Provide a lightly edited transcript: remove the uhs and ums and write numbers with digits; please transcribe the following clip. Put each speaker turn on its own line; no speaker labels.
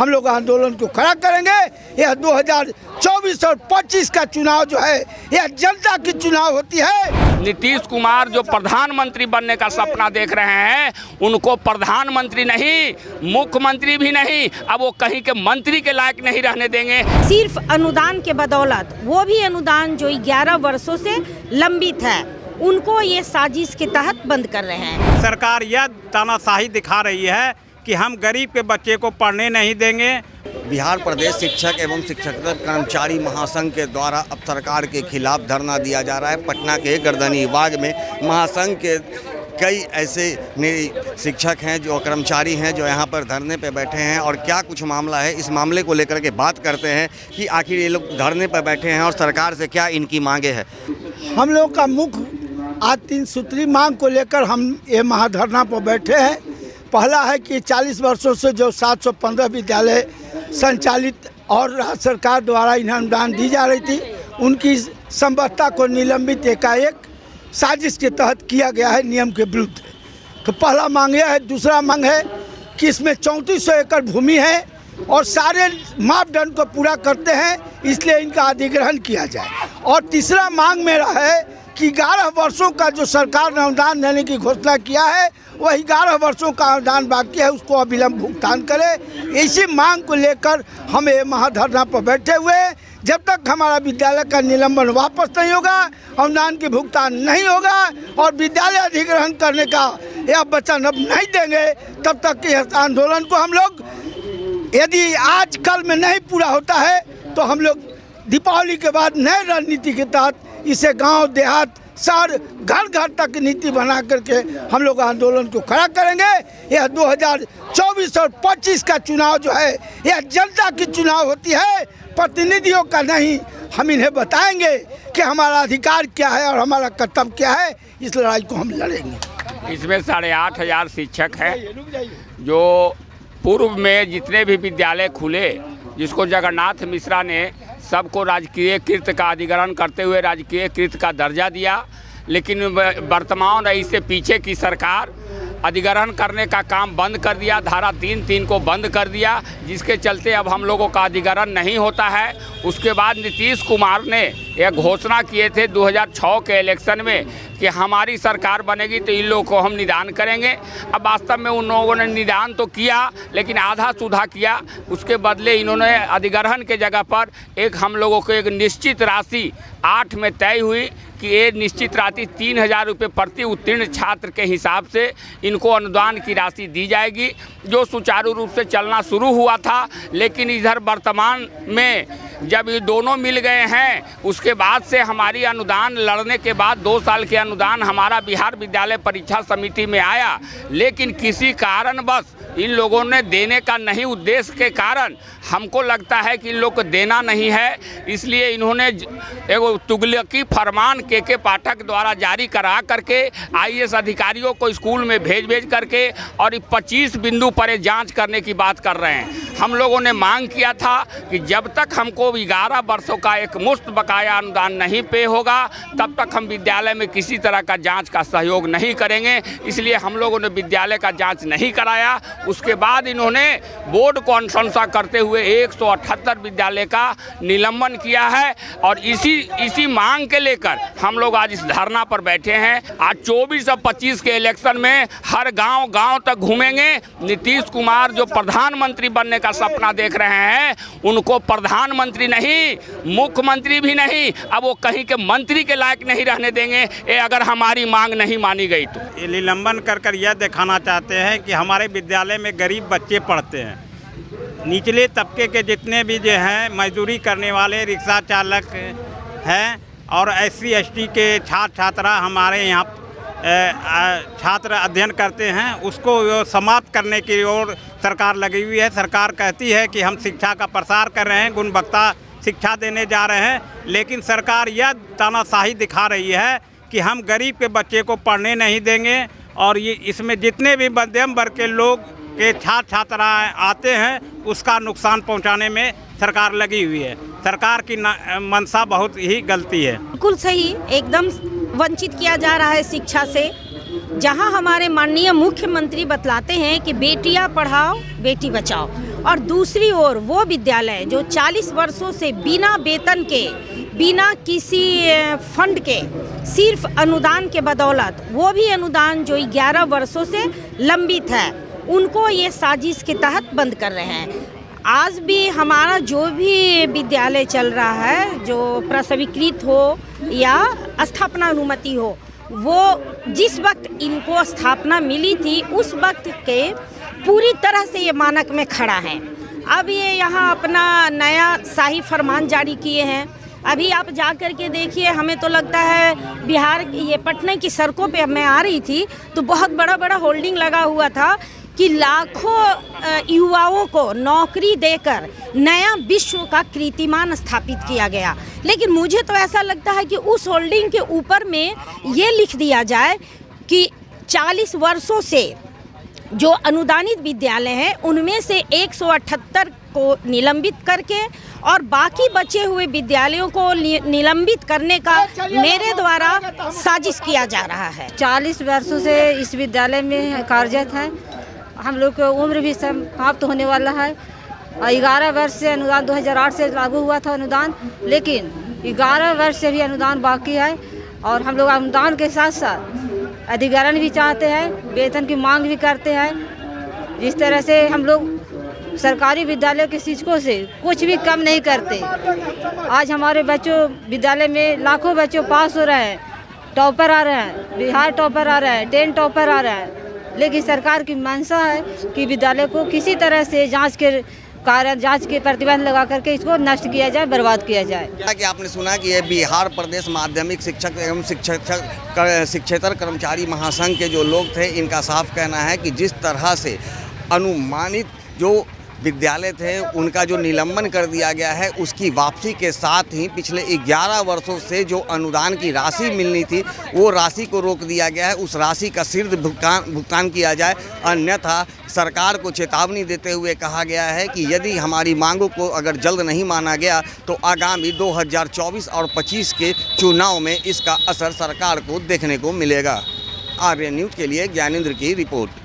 हम लोग आंदोलन को खड़ा करेंगे। यह 2024 और 25 का चुनाव जो है यह जनता की चुनाव होती है।
नीतीश कुमार जो प्रधानमंत्री बनने का सपना देख रहे हैं, उनको प्रधानमंत्री नहीं, मुख्यमंत्री भी नहीं, अब वो कहीं के मंत्री के लायक नहीं रहने देंगे।
सिर्फ अनुदान के बदौलत, वो भी अनुदान जो 11 वर्षों से लंबित है, उनको ये साजिश के तहत बंद कर रहे हैं।
सरकार यह तानाशाही दिखा रही है कि हम गरीब के बच्चे को पढ़ने नहीं देंगे।
बिहार प्रदेश शिक्षक एवं शिक्षकेतर कर्मचारी महासंघ के द्वारा अब सरकार के खिलाफ धरना दिया जा रहा है। पटना के गर्दनी बाग में महासंघ के कई ऐसे शिक्षक हैं जो कर्मचारी हैं जो यहाँ पर धरने पे बैठे हैं, और क्या कुछ मामला है इस मामले को लेकर के बात करते हैं कि आखिर ये लोग धरने पर बैठे हैं और सरकार से क्या इनकी मांगे हैं।
हम लोग का मुख्य आज 3 सूत्री मांग को लेकर हम ये महाधरना पर बैठे हैं। पहला है कि 40 वर्षों से जो 715 विद्यालय संचालित और राज्य सरकार द्वारा इन्हें अनुदान दी जा रही थी, उनकी संबद्धता को निलंबित एकाएक साजिश के तहत किया गया है नियम के विरुद्ध। तो पहला मांग यह है। दूसरा मांग है कि इसमें 3400 एकड़ भूमि है और सारे मापदंड को पूरा करते हैं, इसलिए इनका अधिग्रहण किया जाए। और तीसरा मांग मेरा है कि 11 वर्षों का जो सरकार ने अनुदान देने की घोषणा किया है, वही 11 वर्षों का अनुदान बाकी है, उसको अविलंब भुगतान करे। इसी मांग को लेकर हम ये महाधरना पर बैठे हुए हैं। जब तक हमारा विद्यालय का निलंबन वापस नहीं होगा, अनुदान के भुगतान नहीं होगा और विद्यालय अधिग्रहण करने का यह वचन अब नहीं देंगे, तब तक इस आंदोलन को हम लोग, यदि आज कल में नहीं पूरा होता है तो हम लोग दीपावली के बाद नए रणनीति के तहत इसे गांव देहात शहर घर घर तक नीति बना करके हम लोग आंदोलन को खड़ा करेंगे। यह 2024 और 25 का चुनाव जो है यह जनता की चुनाव होती है, प्रतिनिधियों का नहीं। हम इन्हें बताएंगे कि हमारा अधिकार क्या है और हमारा कर्तव्य क्या है। इस लड़ाई को हम लड़ेंगे।
इसमें 8500 शिक्षक हैं जो पूर्व में जितने भी विद्यालय खुले, जिसको जगन्नाथ मिश्रा ने सबको राजकीयकृत का अधिग्रहण करते हुए राजकीयकृत का दर्जा दिया, लेकिन वर्तमान इससे पीछे की सरकार अधिग्रहण करने का काम बंद कर दिया, धारा 3(3) को बंद कर दिया, जिसके चलते अब हम लोगों का अधिग्रहण नहीं होता है। उसके बाद नीतीश कुमार ने यह घोषणा किए थे 2006 के इलेक्शन में कि हमारी सरकार बनेगी तो इन लोगों को हम निदान करेंगे। अब वास्तव में उन लोगों ने निदान तो किया, लेकिन आधा सुधा किया। उसके बदले इन्होंने अधिग्रहण के जगह पर हम लोगों को एक निश्चित राशि 8 में तय हुई कि ये निश्चित राशि 3000 रुपये प्रति उत्तीर्ण छात्र के हिसाब से इनको अनुदान की राशि दी जाएगी, जो सुचारू रूप से चलना शुरू हुआ था। लेकिन इधर वर्तमान में जब ये दोनों मिल गए हैं, उसके बाद से हमारी अनुदान लड़ने के बाद 2 साल के अनुदान हमारा बिहार विद्यालय परीक्षा समिति में आया, लेकिन किसी कारणवश इन लोगों ने देने का नहीं, उद्देश्य के कारण हमको लगता है कि इन लोग को देना नहीं है, इसलिए इन्होंने एक तुगलकी फरमान के पाठक द्वारा जारी करा करके IAS अधिकारियों को स्कूल में भेज करके और 25 बिंदु पर जांच करने की बात कर रहे हैं। हम लोगों ने मांग किया था कि जब तक हमको 11 वर्षों का एक मुफ्त बकाया अनुदान नहीं पे होगा, तब तक हम विद्यालय में किसी तरह का जांच का सहयोग नहीं करेंगे। इसलिए हम लोगों ने विद्यालय का जांच नहीं कराया। उसके बाद इन्होंने बोर्ड को अनुशंसा करते हुए 178 विद्यालय का निलंबन किया है, और इसी मांग के लेकर हम लोग आज इस धरना पर बैठे हैं। आज 24 और 25 के इलेक्शन में हर गांव तक घूमेंगे। नीतीश कुमार जो प्रधानमंत्री बनने का सपना देख रहे हैं, उनको प्रधानमंत्री नहीं, मुख्यमंत्री भी नहीं, अब वो कहीं के मंत्री के लायक नहीं रहने देंगे ये अगर हमारी मांग नहीं मानी गई तो।
ये निलंबन कर यह दिखाना चाहते हैं कि हमारे विद्यालय में गरीब बच्चे पढ़ते हैं। निचले तबके के जितने भी जो हैं मजदूरी करने वाले रिक्शा चालक हैं और SC ST के छात्र छात्रा हमारे यहाँ छात्र अध्ययन करते हैं, उसको समाप्त करने की ओर सरकार लगी हुई है। सरकार कहती है कि हम शिक्षा का प्रसार कर रहे हैं, गुणवत्ता शिक्षा देने जा रहे हैं, लेकिन सरकार यह तानाशाही दिखा रही है कि हम गरीब के बच्चे को पढ़ने नहीं देंगे। और ये इसमें जितने भी मध्यम वर्ग के लोग के छात्र छात्राएँ आते हैं, उसका नुकसान पहुँचाने में सरकार लगी हुई है। सरकार की मंशा बहुत ही गलती है।
बिल्कुल सही, एकदम वंचित किया जा रहा है शिक्षा से। जहां हमारे माननीय मुख्यमंत्री बतलाते हैं कि बेटियां पढ़ाओ बेटी बचाओ, और दूसरी ओर वो विद्यालय जो 40 वर्षों से बिना वेतन के, बिना किसी फंड के, सिर्फ अनुदान के बदौलत, वो भी अनुदान जो 11 वर्षों से लंबित है, उनको ये साजिश के तहत बंद कर रहे हैं। आज भी हमारा जो भी विद्यालय चल रहा है, जो प्रस्वीकृत हो या स्थापना अनुमति हो, वो जिस वक्त इनको स्थापना मिली थी उस वक्त के पूरी तरह से ये मानक में खड़ा है। अब ये यहाँ अपना नया शाही फरमान जारी किए हैं। अभी आप जा कर के देखिए, हमें तो लगता है बिहार, ये पटना की सड़कों पे मैं आ रही थी तो बहुत बड़ा बड़ा होल्डिंग लगा हुआ था कि लाखों युवाओं को नौकरी देकर नया विश्व का कीर्तिमान स्थापित किया गया। लेकिन मुझे तो ऐसा लगता है कि उस होल्डिंग के ऊपर में ये लिख दिया जाए कि 40 वर्षों से जो अनुदानित विद्यालय हैं उनमें से 178 को निलंबित करके और बाकी बचे हुए विद्यालयों को निलंबित करने का मेरे द्वारा साजिश किया जा रहा है।
40 वर्षों से इस विद्यालय में कार्यरत हैं। हम लोग की उम्र भी समाप्त होने वाला है। 11 वर्ष से अनुदान 2008 से लागू हुआ था अनुदान, लेकिन 11 वर्ष से भी अनुदान बाकी है और हम लोग अनुदान के साथ साथ अधिग्रहण भी चाहते हैं, वेतन की मांग भी करते हैं। जिस तरह से हम लोग सरकारी विद्यालय के शिक्षकों से कुछ भी कम नहीं करते। आज हमारे बच्चों विद्यालय में लाखों बच्चों पास हो रहे हैं, टॉपर आ रहे हैं, बिहार टॉपर आ रहे हैं, 10 टॉपर आ रहे हैं। लेकिन सरकार की मंशा है कि विद्यालय को किसी तरह से जांच के प्रतिबंध लगा करके इसको नष्ट किया जाए, बर्बाद किया जाए।
जैसा कि आपने सुना कि ये बिहार प्रदेश माध्यमिक शिक्षक एवं शिक्षेतर कर्मचारी महासंघ के जो लोग थे, इनका साफ कहना है कि जिस तरह से अनुमानित जो विद्यालय थे उनका जो निलंबन कर दिया गया है, उसकी वापसी के साथ ही पिछले 11 वर्षों से जो अनुदान की राशि मिलनी थी वो राशि को रोक दिया गया है। उस राशि का शीघ्र भुगतान किया जाए, अन्यथा सरकार को चेतावनी देते हुए कहा गया है कि यदि हमारी मांगों को अगर जल्द नहीं माना गया तो आगामी 2024 और 25 के चुनाव में इसका असर सरकार को देखने को मिलेगा। आर्य न्यूज़ के लिए ज्ञानेंद्र की रिपोर्ट।